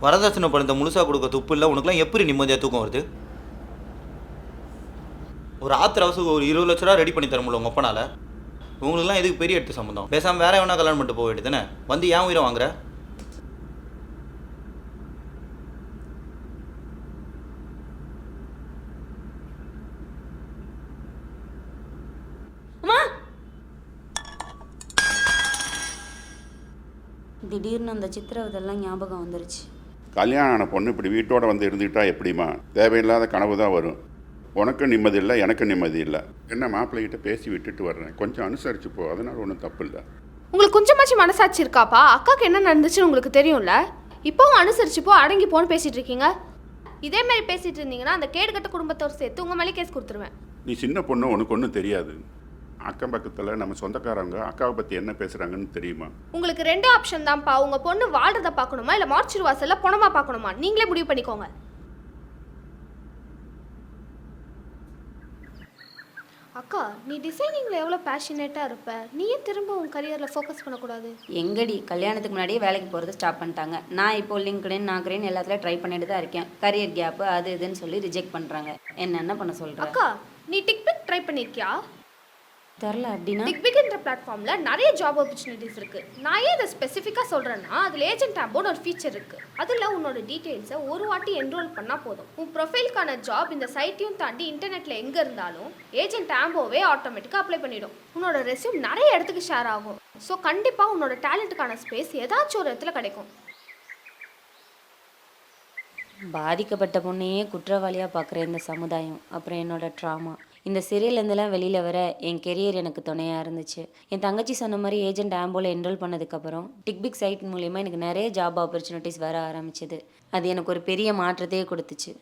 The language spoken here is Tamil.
வரதட்சணை பணத்தை முழுசாக கொடுக்க துப்பு இல்லை, உனக்குலாம் எப்படி நிம்மதியாக தூக்கம் வருது? ஒரு ஆத்திர அவசரம் ஒரு 20 லட்ச ரூபா ரெடி பண்ணி தர முடியல உங்கள் அப்பனால. உங்களுக்குலாம் எதுக்கு பெரிய எடுத்து சம்மந்தம்? பேசாமல் வேற எவனா கல்யாணம் பண்ணிட்டு போக வேண்டியது தானே? வந்து ஏன் உயிரை வாங்குற? திடீர்னு அந்த சித்திரவதெல்லாம் ஞாபகம் வந்துருச்சு. கல்யாணம் ஆன பொண்ணு இப்படி வீட்டோட வந்து இருந்துக்கிட்டா எப்படிமா? தேவையில்லாத கனவு தான் வரும். உனக்கும் நிம்மதி இல்லை, எனக்கும் நிம்மதி இல்லை. என்ன மாப்பிள்ளைகிட்ட பேசி விட்டுட்டு வர்றேன், கொஞ்சம் அனுசரிச்சு போ, அதனால ஒன்றும் தப்பு இல்லை. உங்களுக்கு கொஞ்சமாச்சும் மனசாட்சி இருக்காப்பா? அக்காவுக்கு என்ன நடந்துச்சுன்னு உங்களுக்கு தெரியும்ல. இப்போவும் அனுசரிச்சு போ, அடங்கி போன்னு பேசிட்டு இருக்கீங்க. இதே மாதிரி பேசிட்டு இருந்தீங்கன்னா அந்த கேடுகட்ட குடும்பத்தோடு சேர்த்து உங்கள் மேலே கேஸ் கொடுத்துருவேன். நீ சின்ன பொண்ணு, உனக்கு ஒன்றும் தெரியாது. அக்கம் பக்கத்தில் நம்ம சொந்தக்காரங்க அக்காவை பற்றி என்ன பேசுகிறாங்கன்னு தெரியுமா? உங்களுக்கு 2 ஆப்ஷன் தான்ப்பா. உங்கள் பொண்ணு வாழ்றதை பார்க்கணுமா இல்லை மார்ச்சரி வாசலில் பணமாக பார்க்கணுமா? நீங்களே முடிவு பண்ணிக்கோங்க. அக்கா, நீ டிசைனிங்கில் எவ்வளோ பேஷனேட்டாக இருப்ப, நீயே திரும்ப உன் கரியரில் ஃபோக்கஸ் பண்ணக்கூடாது? எங்கடி கல்யாணத்துக்கு முன்னாடியே வேலைக்கு போகிறது ஸ்டாப் பண்ணிட்டாங்க. நான் இப்போ லிங்க்டின் நாக்ரின் எல்லாத்துலேயும் ட்ரை பண்ணிட்டு தான் இருக்கேன். கரியர் கேப்பு அது இதுன்னு சொல்லி ரிஜெக்ட் பண்ணுறாங்க. என்ன பண்ண சொல்கிறேன்? அக்கா, நீ டிக்பிக் ட்ரை பண்ணியிருக்கியா? தெரில. அப்படின்னா டிக்பிக்ன்ற பிளாட்ஃபார்மில் நிறைய ஜாப் ஆப்பர்ச்சுனிட்டிஸ் இருக்குது. நான் ஏன் இதை ஸ்பெசிஃபிக்காக சொல்கிறேன்னா, அதில் ஏஜென்ட் டேம்போன்னு ஒரு ஃபீச்சர் இருக்குது. அதில் உன்னோட டீட்டெயில்ஸை ஒரு வாட்டி என்ரோல் பண்ணால் போதும். உன் ப்ரொஃபைலுக்கான ஜாப் இந்த சைட்டையும் தாண்டி இன்டர்நெட்டில் எங்கே இருந்தாலும் ஏஜென்ட் டேம்போவே ஆட்டோமேட்டிக்காக அப்ளை பண்ணிவிடும். உன்னோட ரெஸ்யூம் நிறைய இடத்துக்கு ஷேர் ஆகும். ஸோ கண்டிப்பாக உன்னோட டேலண்ட்டுக்கான ஸ்பேஸ் ஏதாச்சும் ஒரு இடத்துல கிடைக்கும். பாதிக்கப்பட்ட பொண்ணையே குற்றவாளியாக பார்க்குற இந்த சமுதாயம், அப்புறம் என்னோட ட்ராமா, இந்த சிறையிலேருந்துலாம் வெளியில் வர என் கெரியர் எனக்கு துணையாக இருந்துச்சு. என் தங்கச்சி சொன்ன மாதிரி ஏஜென்ட் ஆம்போல என்ரோல் பண்ணதுக்கப்புறம் டிக்பிக் சைட் மூலிமா எனக்கு நிறைய ஜாப் ஆப்பர்ச்சுனிட்டிஸ் வர ஆரம்பிச்சிது. அது எனக்கு ஒரு பெரிய மாற்றத்தையே கொடுத்துச்சு.